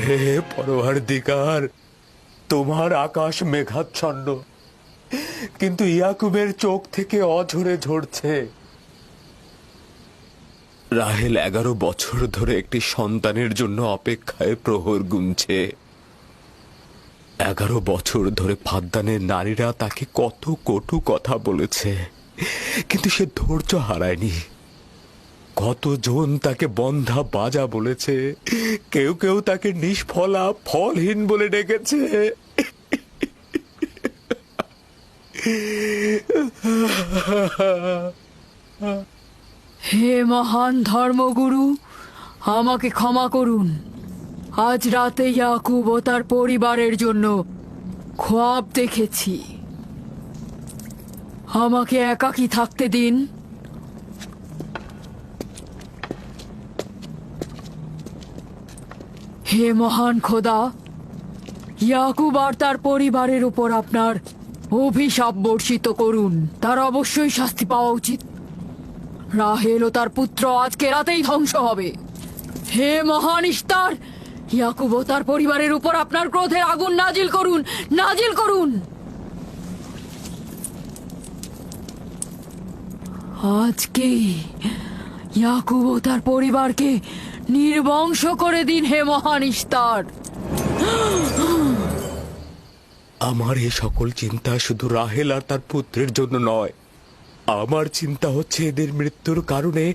হে পরওয়ারদিগার, তোমার আকাশ মেঘাচ্ছন্ন, কিন্তু ইয়াকুবের চোখ থেকে অঝরে ঝরছে। রাহেল 11 বছর ধরে একটি সন্তানের জন্য অপেক্ষায় প্রহর গুনছে। 11 বছর ধরে ফাদ্দানের নারীরা তাকে কত কটু কথা বলেছে, কিন্তু সে ধৈর্য হারায়নি। কতজন তাকে বন্ধা বাজা বলেছে, কেউ কেউ তাকে নিষ্ফলা ফলহীন বলে ডেকেছে। হে মহান ধর্মগুরু, আমাকে ক্ষমা করুন। আজ রাতে ইয়াকুব ও তার পরিবারের জন্য খোয়াব দেখেছি। আমাকে একাকী থাকতে দিন। হে মহান খোদা, ইয়াকুব আর তার পরিবারের উপর আপনার অভিশাপ বর্ষিত করুন। তার অবশ্যই শাস্তি পাওয়া উচিত। রাহেল ও তার পুত্র আজকে রাতেই ধ্বংস হবে। হে মহান ইস্তার, ইয়াকুব ও তার পরিবারের উপর আপনার ক্রোধের আগুন নাজিল করুন, নাজিল করুন। আজকেই ইয়াকুব ও তার পরিবারকে নির্বংশ করে দিন হে মহান ইস্তার। আমার এই সকল চিন্তা শুধু রাহেল আর তার পুত্রের জন্য নয়। আমার চিন্তা হচ্ছে এদের মৃত্যুর কারণে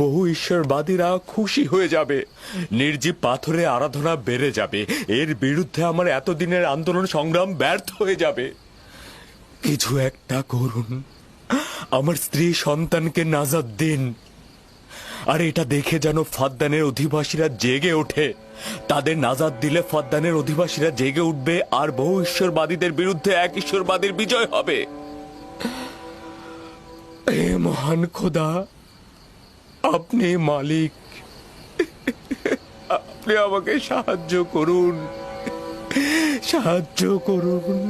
বহু ঈশ্বরবাদীরা খুশি হয়ে যাবে, নির্জীব পাথরে আরাধনা বেড়ে যাবে, এর বিরুদ্ধে আমার এতদিনের আন্দোলন সংগ্রাম ব্যর্থ হয়ে যাবে। কিছু একটা করুন, আমার স্ত্রী সন্তানকে নাজাত দিন। আর এটা দেখে যেন ফাদ্দানের অধিবাসীরা জেগে ওঠে। তাদের নাজাত দিলে ফাদ্দানের অধিবাসীরা জেগে উঠবে, আর বহু ঈশ্বরবাদীদের বিরুদ্ধে এক ঈশ্বরবাদীর বিজয় হবে। হে মহান খোদা, আপনি মালিক, আপনি আমাকে সাহায্য করুন, সাহায্য করুন।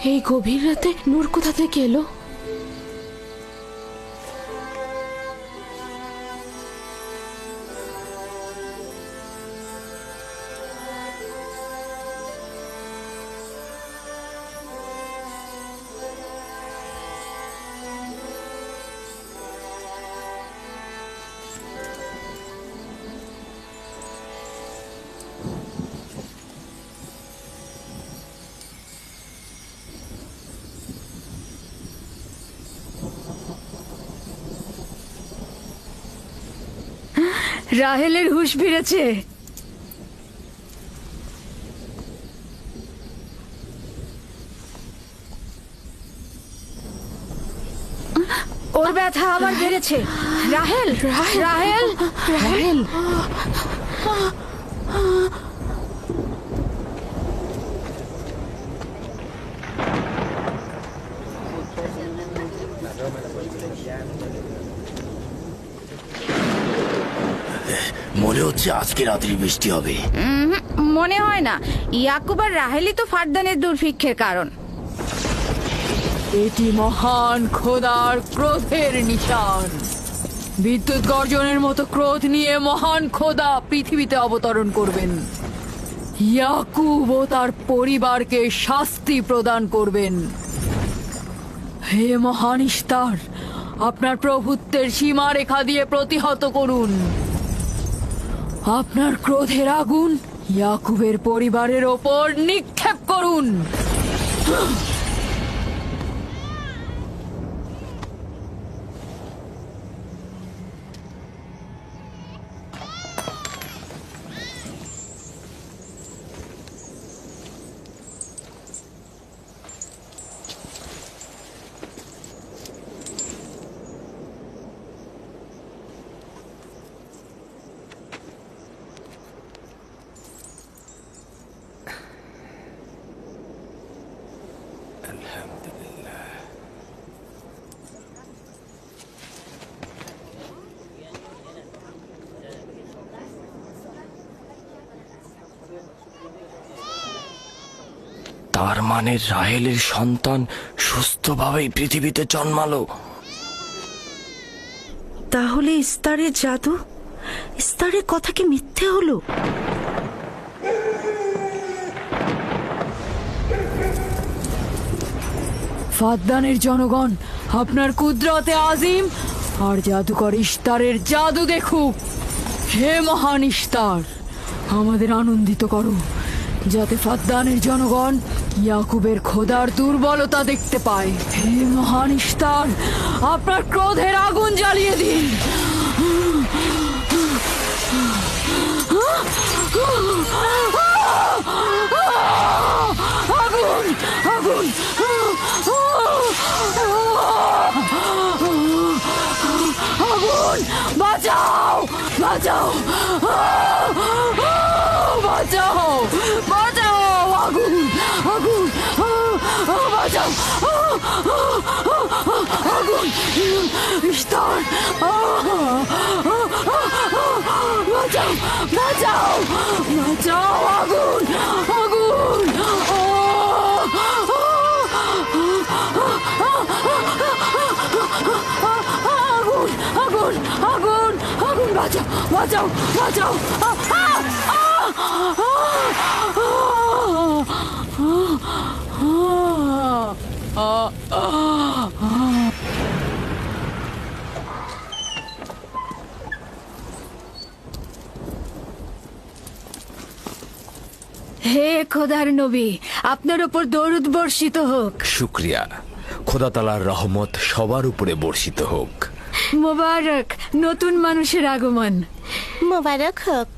এই গভীর রাতে নূর কোথা থেকে এলো? রাহেলের হুঁশ ফিরেছে। ওর ব্যথা আবার বেড়েছে। রাহেল, রাহেল, রাহেল। মনে হচ্ছে আজকে রাত্রি বৃষ্টি হবে। মনে হয় না। ইয়াকুব আর রাহেলই তো ফাদ্দানের দুর্ভিক্ষের কারণ। এটি মহান খোদার ক্রোধের নিশান। বিদ্যুৎ গর্জনের মতো ক্রোধ নিয়ে মহান খোদা পৃথিবীতে অবতরণ করবেন। ইয়াকুব ও তার পরিবারকে শাস্তি প্রদান করবেন। হে মহান ইস্তার, আপনার প্রভুত্বের সীমারেখা দিয়ে প্রতিহত করুন। আপনার ক্রোধের আগুন ইয়াকুবের পরিবারের ওপর নিক্ষেপ করুন। তার মানে রাহেলের সন্তান সুস্থভাবেই পৃথিবীতে জন্মালো। তাহলে ইস্তারের জাদু, ইস্তারের কথা কি মিথ্যে হলো? ফাদ্দানের জনগণ আপনার কুদরতে আজিম আর জাদুকর ইস্তারের জাদু দেখুক। হে মহান ইস্তার, আমাদের আনন্দিত করো, যাতে ফাদ্দানের জনগণ ইয়াকুবের খোদার দুর্বলতা দেখতে পায়। হে মহান ইস্তার, আপনার ক্রোধের আগুন জ্বালিয়ে দিন। আগুন, আগুন, আগুন, বাঁচাও, বাঁচাও, বাঁচাও, বাঁচাও, আগুন, আগুন, বাঁচাও, আগুন, ইস্তার, বাঁচাও, বাঁচাও, বাঁচাও, আগুন, আগুন, আগুন, আগুন, আগুন, আগুন, বাঁচাও, বাঁচাও, বাঁচাও, হে খোদার নবী, আপনার ওপর দরুদ বর্ষিত হোক। শুক্রিয়া। খোদা তাআলার রহমত সবার উপরে বর্ষিত হোক। মোবারক নতুন মানুষের আগমন। মোবারক হোক।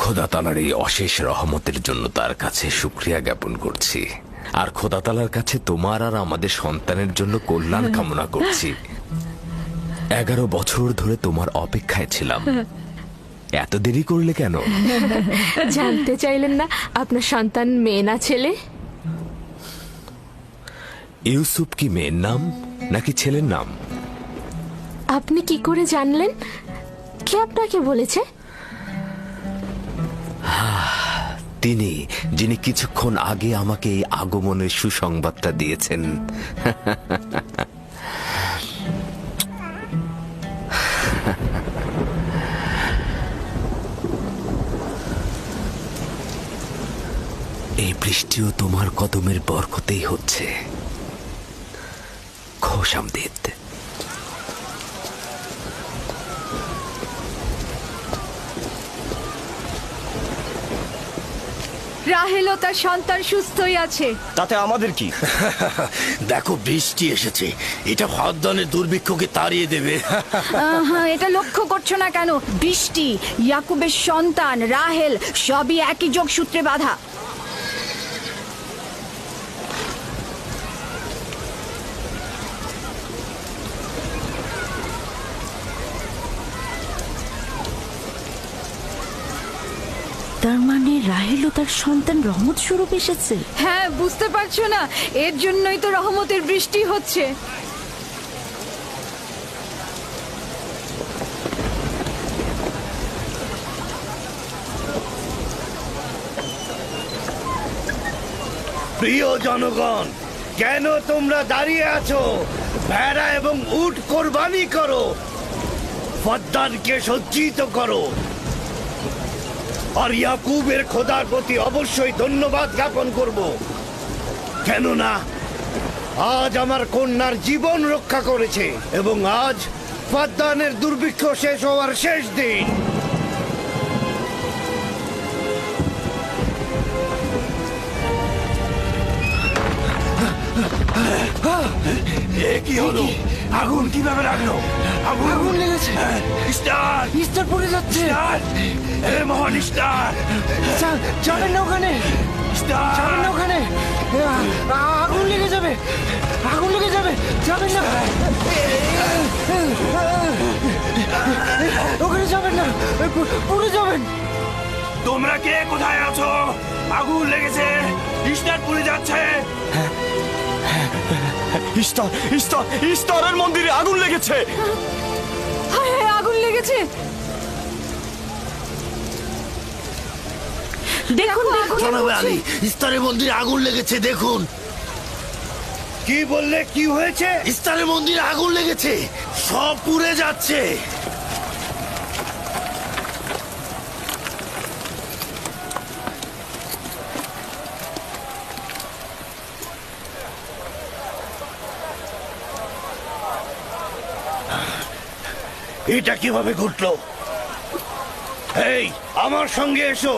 খোদা তাআলার এই অশেষ রহমতের জন্য তার কাছে শুকরিয়া জ্ঞাপন করছি। আর খোদা তাআলার কাছে তোমার আর আমাদের সন্তানের জন্য কল্যাণ কামনা করছি। 11 বছর ধরে তোমার অপেক্ষায় ছিলাম, এত দেরি করলে কেন? জানতে চাইলেন না আপনার সন্তান মেয়ে না ছেলে? ইউসুফ কি মেয়ের নাম নাকি ছেলের নাম? আপনি কি করে জানলেন? কে আপনাকে বলেছে? তিনি, যিনি কিছুক্ষণ আগে আমাকে এই আগমনের সুসংবাদটা দিয়েছেন। এই বৃষ্টিও তোমার কদমের বরকতেই হচ্ছে। খোশামদিদ। রাহেল ও তার সন্তান সুস্থই আছে। তাতে আমাদের কি? দেখো বৃষ্টি এসেছে, এটা ফাদ্দানের দুর্ভিক্ষকে তাড়িয়ে দেবে। এটা লক্ষ্য করছো না কেন? বৃষ্টি, ইয়াকুবের সন্তান, রাহেল সবই একই যোগসূত্রে বাঁধা। তার মানে রাহেল ও তার সন্তান রহমত স্বরূপ এসেছে। হ্যাঁ, বুঝতে পারছো না? এর জন্যই তো রহমতের বৃষ্টি হচ্ছে। প্রিয় জনগণ, কেন তোমরা দাঁড়িয়ে আছো? ভেড়া এবং উট কোরবানি করো, ফদ্দানকে সজ্জিত করো, আর ইয়াকুবের খোদার প্রতি অবশ্যই ধন্যবাদ জ্ঞাপন করব, কেননা আজ আমার কন্যার জীবন রক্ষা করেছে এবং আজ ফদ্দানের দুর্ভিক্ষ শেষ হওয়ার শেষ দিন। কি হলো? আগুন কিভাবে লাগলো? আগুন লেগেছে। স্টার ইস্টার পড়ে যাচ্ছে। এ মহান স্টার, যাবেন না ওখানে, যাবেন না ওখানে, আগুন লেগে যাবে, আগুন লেগে যাবে, যাবেন না, ওখানে যাবেন না, পুড়ে যাবেন। তোমরা কে কোথায় আছো? আগুন লেগেছে, স্টার পুড়ে যাচ্ছে। ইস্তারের মন্দিরে আগুন লেগেছে। হায় হায়, আগুন লেগেছে। দেখুন দেখুন জনাবে আলী, ইস্তারের মন্দিরে আগুন লেগেছে, দেখুন। কি বললে? কি হয়েছে? ইস্তারের মন্দিরে আগুন লেগেছে, সব পুড়ে যাচ্ছে। এটা কিভাবে ঘটলো? এই, আমার সঙ্গে এসো।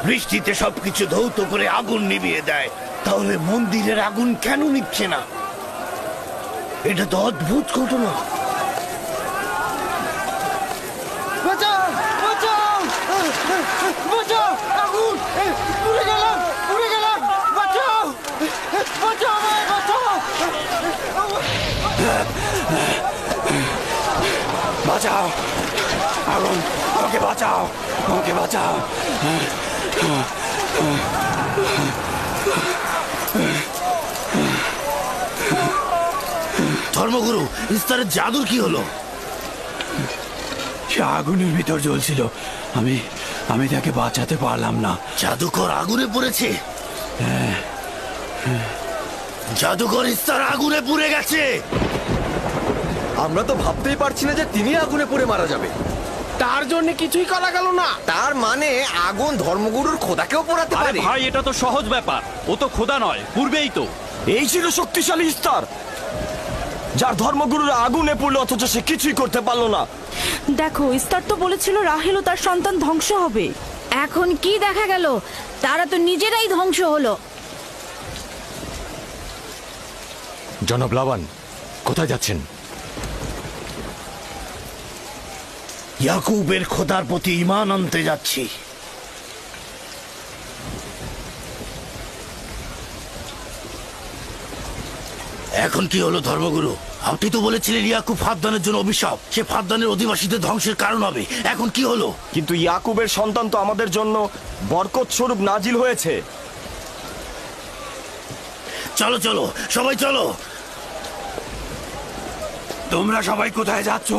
বৃষ্টিতে সবকিছু ধৌত করে আগুন নিভিয়ে দেয়, তাহলে মন্দিরের আগুন কেন নিচ্ছে না? এটা তো অদ্ভুত ঘটনা। বাঁচাও, বাঁচাও, বাঁচাও, আগুন, পুড়ে গেলাম, পুড়ে গেলাম, বাঁচাও, বাঁচাও আমায়, বাঁচাও, বাঁচাও, আগুন, আমাকে বাঁচাও, আমাকে বাঁচাও। ধর্মগুরু, ইস্তারের জাদুর কি হলো? সে আগুনের ভিতর জ্বলছিল, আমি তাকে বাঁচাতে পারলাম না। জাদুকর আগুনে পড়েছে? জাদুকর ইস্তার আগুনে পুড়ে গেছে। আমরা তো ভাবতেই পারছি না যে তিনি আগুনে পুড়ে মারা যাবে। তার জন্য কিছুই করা গেল না। তার মানে আগুন ধর্মগুরুর খোদাকেও পোড়াতে পারে। ভাই, এটা তো সহজ ব্যাপার, ও তো খোদা নয়, পূর্বেই তো। এই ছিল শক্তিশালী ইস্তার, যার ধর্মগুরুরা আগুনে পড়লো অথচ সে কিছুই করতে পারলো না। দেখো, ইস্তার তো বলেছিল রাহেল ও তার সন্তান ধ্বংস হবে। এখন কি দেখা গেল? তারা তো নিজেরাই ধ্বংস হলো। জনাব লাবান, কোথায় যাচ্ছেন? ইয়াকুবের খোদার প্রতি ঈমান আনতে যাচ্ছি। এখন কি হলো ধর্মগুরু? আপনি তো বলেছিলেন ইয়াকুব ফাদ্দানের জন্য অভিশাপ, সে ফাদ্দানের অধিবাসীদের ধ্বংসের কারণ হবে। এখন কি হলো? কিন্তু ইয়াকুবের সন্তান তো আমাদের জন্য বরকত স্বরূপ নাজিল হয়েছে। চলো চলো, সবাই চলো। তোমরা সবাই কোথায় যাচ্ছ?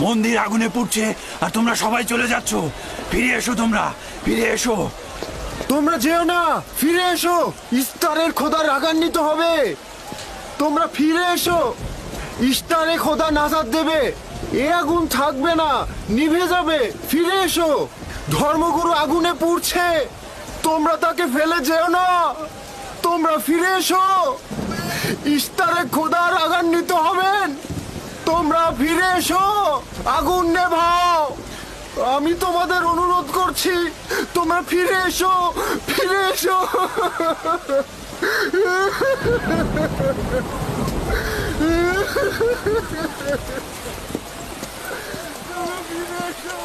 মন্দির আগুনে পুড়ছে আর তোমরা সবাই চলে যাচ্ছ। ফিরে এসো, তোমরা ফিরে এসো। তোমরা যেও না, ফিরে এসো, ইস্তারের খোদা রাগান্বিত হবে। তোমরা ফিরে এসো, ইস্তারে খোদা নাজাত দেবে। এ আগুন থাকবে না, নিভে যাবে। ফিরে এসো, ধর্মগুরু আগুনে পুড়ছে, তোমরা তাকে ফেলে যেও না। তোমরা ফিরে এসো, ইস্তারে খোদা রাগান্বিত হবেন। তোমরা ফিরে এসো, আগুন নেভাও। আমি তোমাদের অনুরোধ করছি, তোমরা ফিরে এসো, ফিরে এসো। তোমরা ফিরে এসো।